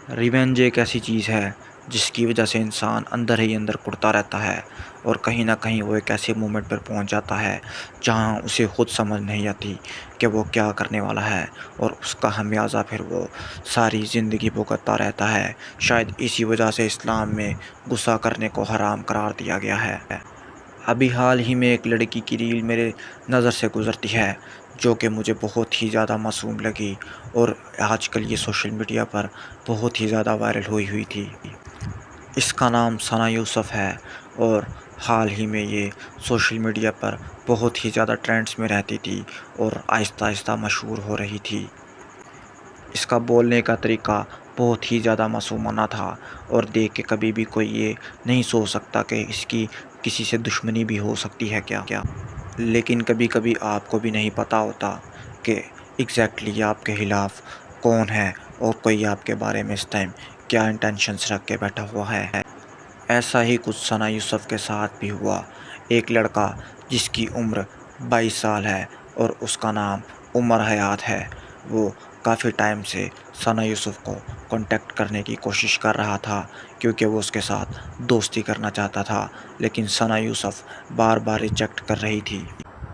Revenge ایک ایسی چیز ہے جس کی وجہ سے انسان اندر ہی اندر کڑتا رہتا ہے، اور کہیں نہ کہیں وہ ایک ایسے مومنٹ پر پہنچ جاتا ہے جہاں اسے خود سمجھ نہیں آتی کہ وہ کیا کرنے والا ہے، اور اس کا خمیازہ پھر وہ ساری زندگی بھگتتا رہتا ہے۔ شاید اسی وجہ سے اسلام میں غصہ کرنے کو حرام قرار دیا گیا ہے۔ ابھی حال ہی میں ایک لڑکی کی ریل میرے نظر سے گزرتی ہے جو کہ مجھے بہت ہی زیادہ معصوم لگی، اور آج کل یہ سوشل میڈیا پر بہت ہی زیادہ وائرل ہوئی تھی۔ اس کا نام ثنا یوسف ہے، اور حال ہی میں یہ سوشل میڈیا پر بہت ہی زیادہ ٹرینڈز میں رہتی تھی اور آہستہ آہستہ مشہور ہو رہی تھی۔ اس کا بولنے کا طریقہ بہت ہی زیادہ معصومانہ تھا، اور دیکھ کے کبھی بھی کوئی یہ نہیں سوچ سکتا کہ اس کی کسی سے دشمنی بھی ہو سکتی ہے کیا۔ لیکن کبھی کبھی آپ کو بھی نہیں پتہ ہوتا کہ ایگزیکٹلی آپ کے خلاف کون ہے، اور کوئی آپ کے بارے میں اس ٹائم کیا انٹینشنز رکھ کے بیٹھا ہوا ہے۔ ایسا ہی کچھ ثنا یوسف کے ساتھ بھی ہوا۔ ایک لڑکا جس کی عمر 22 سال ہے اور اس کا نام عمر حیات ہے، وہ کافی ٹائم سے ثنا یوسف کو کانٹیکٹ کرنے کی کوشش کر رہا تھا، کیونکہ وہ اس کے ساتھ دوستی کرنا چاہتا تھا، لیکن ثنا یوسف بار بار ریجیکٹ کر رہی تھی۔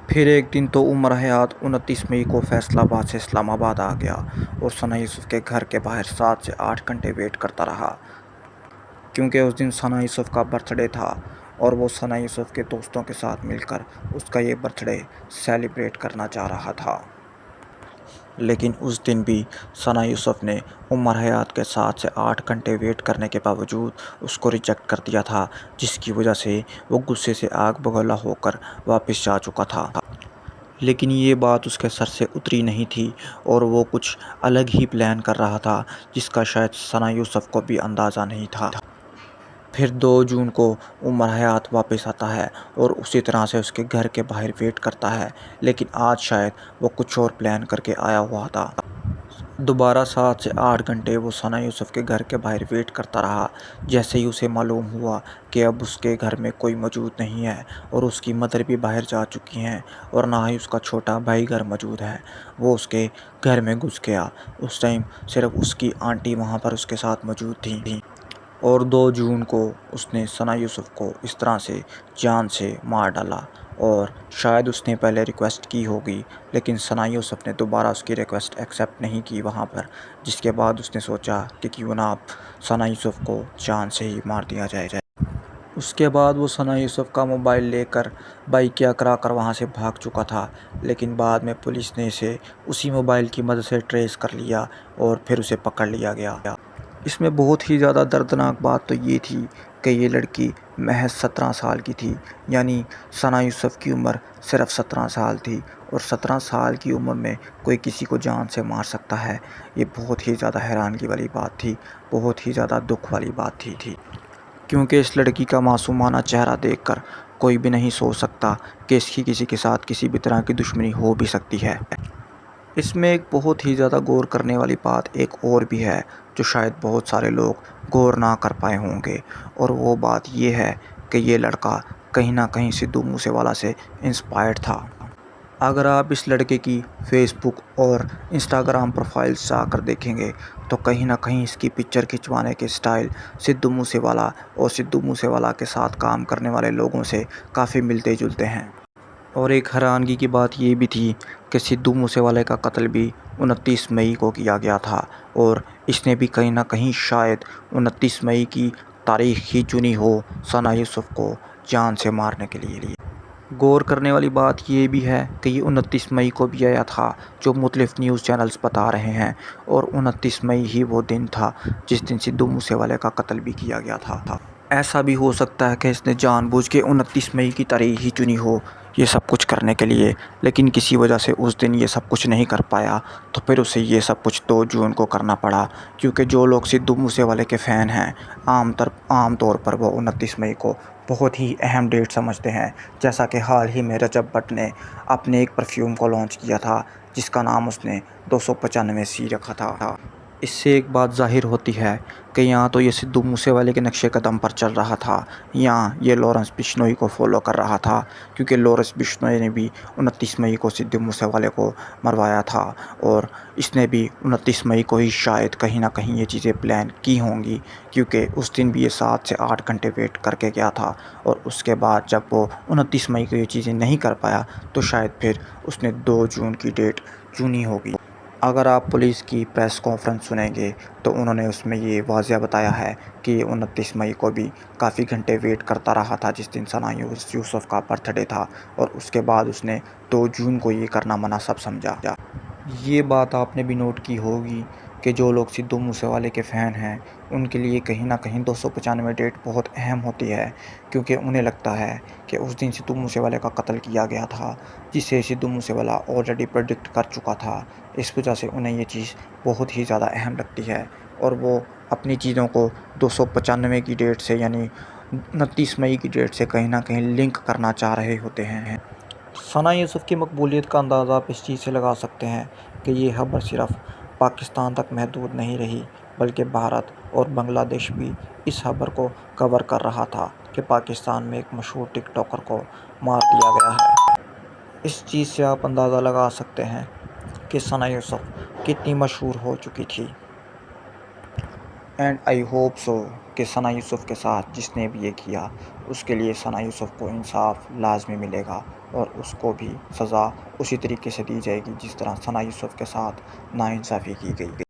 پھر ایک دن تو عمر حیات 29 مئی کو فیصل آباد سے اسلام آباد آ گیا، اور ثنا یوسف کے گھر کے باہر 7 سے 8 گھنٹے ویٹ کرتا رہا، کیونکہ اس دن ثنا یوسف کا برتھ ڈے تھا، اور وہ ثنا یوسف کے دوستوں کے ساتھ مل کر اس کا یہ برتھ ڈے سیلیبریٹ کرنا چاہ رہا تھا۔ لیکن اس دن بھی ثنا یوسف نے عمر حیات کے 7 سے 8 گھنٹے ویٹ کرنے کے باوجود اس کو ریجیکٹ کر دیا تھا، جس کی وجہ سے وہ غصے سے آگ بگولا ہو کر واپس جا چکا تھا۔ لیکن یہ بات اس کے سر سے اتری نہیں تھی، اور وہ کچھ الگ ہی پلان کر رہا تھا جس کا شاید ثنا یوسف کو بھی اندازہ نہیں تھا۔ پھر 2 جون کو عمر حیات واپس آتا ہے اور اسی طرح سے اس کے گھر کے باہر ویٹ کرتا ہے، لیکن آج شاید وہ کچھ اور پلان کر کے آیا ہوا تھا۔ دوبارہ 7 سے 8 گھنٹے وہ ثنا یوسف کے گھر کے باہر ویٹ کرتا رہا۔ جیسے ہی اسے معلوم ہوا کہ اب اس کے گھر میں کوئی موجود نہیں ہے، اور اس کی مدر بھی باہر جا چکی ہیں، اور نہ ہی اس کا چھوٹا بھائی گھر موجود ہے، وہ اس کے گھر میں گھس گیا۔ اس ٹائم صرف اس کی آنٹی وہاں پر اس کے ساتھ موجود تھیں، اور 2 جون کو اس نے ثنا یوسف کو اس طرح سے جان سے مار ڈالا۔ اور شاید اس نے پہلے ریکویسٹ کی ہوگی، لیکن ثنا یوسف نے دوبارہ اس کی ریکویسٹ ایکسیپٹ نہیں کی وہاں پر، جس کے بعد اس نے سوچا کہ کیوں نہ اب ثنا یوسف کو جان سے ہی مار دیا جائے۔ اس کے بعد وہ ثنا یوسف کا موبائل لے کر بائیکیا کرا کر وہاں سے بھاگ چکا تھا، لیکن بعد میں پولیس نے اسے اسی موبائل کی مدد سے ٹریس کر لیا، اور پھر اسے پکڑ لیا گیا۔ اس میں بہت ہی زیادہ دردناک بات تو یہ تھی کہ یہ لڑکی محض 17 سال کی تھی، یعنی ثنا یوسف کی عمر صرف 17 سال تھی، اور 17 سال کی عمر میں کوئی کسی کو جان سے مار سکتا ہے۔ یہ بہت ہی زیادہ حیرانگی والی بات تھی، بہت ہی زیادہ دکھ والی بات تھی، کیونکہ اس لڑکی کا معصومانہ چہرہ دیکھ کر کوئی بھی نہیں سوچ سکتا کہ اس کی کسی کے ساتھ کسی بھی طرح کی دشمنی ہو بھی سکتی ہے۔ اس میں ایک بہت ہی زیادہ غور کرنے والی بات ایک اور بھی ہے جو شاید بہت سارے لوگ غور نہ کر پائے ہوں گے، اور وہ بات یہ ہے کہ یہ لڑکا کہیں نہ کہیں سدھو موسے والا سے انسپائرڈ تھا۔ اگر آپ اس لڑکے کی فیس بک اور انسٹاگرام پروفائلز جا کر دیکھیں گے تو کہیں نہ کہیں اس کی پکچر کھنچوانے کے سٹائل سدھو موسے والا اور سدھو موسے والا کے ساتھ کام کرنے والے لوگوں سے کافی ملتے جلتے ہیں۔ اور ایک حیرانگی کی بات یہ بھی تھی کہ سدھو موسے والے کا قتل بھی 29 مئی کو کیا گیا تھا، اور اس نے بھی کہیں نہ کہیں شاید 29 مئی کی تاریخ ہی چنی ہو ثنا یوسف کو جان سے مارنے کے لیے۔ غور کرنے والی بات یہ بھی ہے کہ یہ 29 مئی کو بھی آیا تھا جو مختلف نیوز چینلز بتا رہے ہیں، اور 29 مئی ہی وہ دن تھا جس دن سدھو موسے والے کا قتل بھی کیا گیا تھا۔ ایسا بھی ہو سکتا ہے کہ اس نے جان بوجھ کے 29 مئی کی تاریخ ہی چنی ہو یہ سب کچھ کرنے کے لیے، لیکن کسی وجہ سے اس دن یہ سب کچھ نہیں کر پایا، تو پھر اسے یہ سب کچھ 2 جون کو کرنا پڑا، کیونکہ جو لوگ سدھو موسے والے کے فین ہیں عام طور پر وہ 29 مئی کو بہت ہی اہم ڈیٹ سمجھتے ہیں۔ جیسا کہ حال ہی میں رجب بٹ نے اپنے ایک پرفیوم کو لانچ کیا تھا جس کا نام اس نے 295C رکھا تھا۔ اس سے ایک بات ظاہر ہوتی ہے کہ یہاں تو یہ سدھو موسے والے کے نقشے قدم پر چل رہا تھا، یہاں یہ لارنس بشنوئی کو فالو کر رہا تھا، کیونکہ لارنس بشنوئی نے بھی 29 مئی کو سدھو موسے والے کو مروایا تھا، اور اس نے بھی 29 مئی کو ہی شاید کہیں نہ کہیں یہ چیزیں پلان کی ہوں گی، کیونکہ اس دن بھی یہ 7 سے 8 گھنٹے ویٹ کر کے گیا تھا، اور اس کے بعد جب وہ 29 مئی کو یہ چیزیں نہیں کر پایا تو شاید پھر اس نے 2 جون کی ڈیٹ چنی ہوگی۔ اگر آپ پولیس کی پریس کانفرنس سنیں گے تو انہوں نے اس میں یہ واضح بتایا ہے کہ 29 مئی کو بھی کافی گھنٹے ویٹ کرتا رہا تھا، جس دن ثنا یوسف کا برتھ ڈے تھا، اور اس کے بعد اس نے 2 جون کو یہ کرنا مناسب سمجھا۔ یہ بات آپ نے بھی نوٹ کی ہوگی کہ جو لوگ سدھو موسے والے کے فین ہیں ان کے لیے کہیں نہ کہیں 295 ڈیٹ بہت اہم ہوتی ہے، کیونکہ انہیں لگتا ہے کہ اس دن سدھو موسے والے کا قتل کیا گیا تھا، جسے سدھو موسے والا آلریڈی پریڈکٹ کر چکا تھا۔ اس وجہ سے انہیں یہ چیز بہت ہی زیادہ اہم لگتی ہے، اور وہ اپنی چیزوں کو 295 کی ڈیٹ سے یعنی 29 مئی کی ڈیٹ سے کہیں نہ کہیں لنک کرنا چاہ رہے ہوتے ہیں۔ ثنا یوسف کی مقبولیت کا اندازہ آپ اس چیز سے لگا سکتے ہیں کہ یہ خبر صرف پاکستان تک محدود نہیں رہی، بلکہ بھارت اور بنگلہ دیش بھی اس خبر کو کور کر رہا تھا کہ پاکستان میں ایک مشہور ٹک ٹاکر کو مار دیا گیا ہے۔ اس چیز سے آپ اندازہ لگا سکتے ہیں کہ ثنا یوسف کتنی مشہور ہو چکی تھی۔ اینڈ آئی ہوپ سو کہ ثنا یوسف کے ساتھ جس نے بھی یہ کیا اس کے لیے ثنا یوسف کو انصاف لازمی ملے گا، اور اس کو بھی سزا اسی طریقے سے دی جائے گی جس طرح ثنا یوسف کے ساتھ ناانصافی کی گئی۔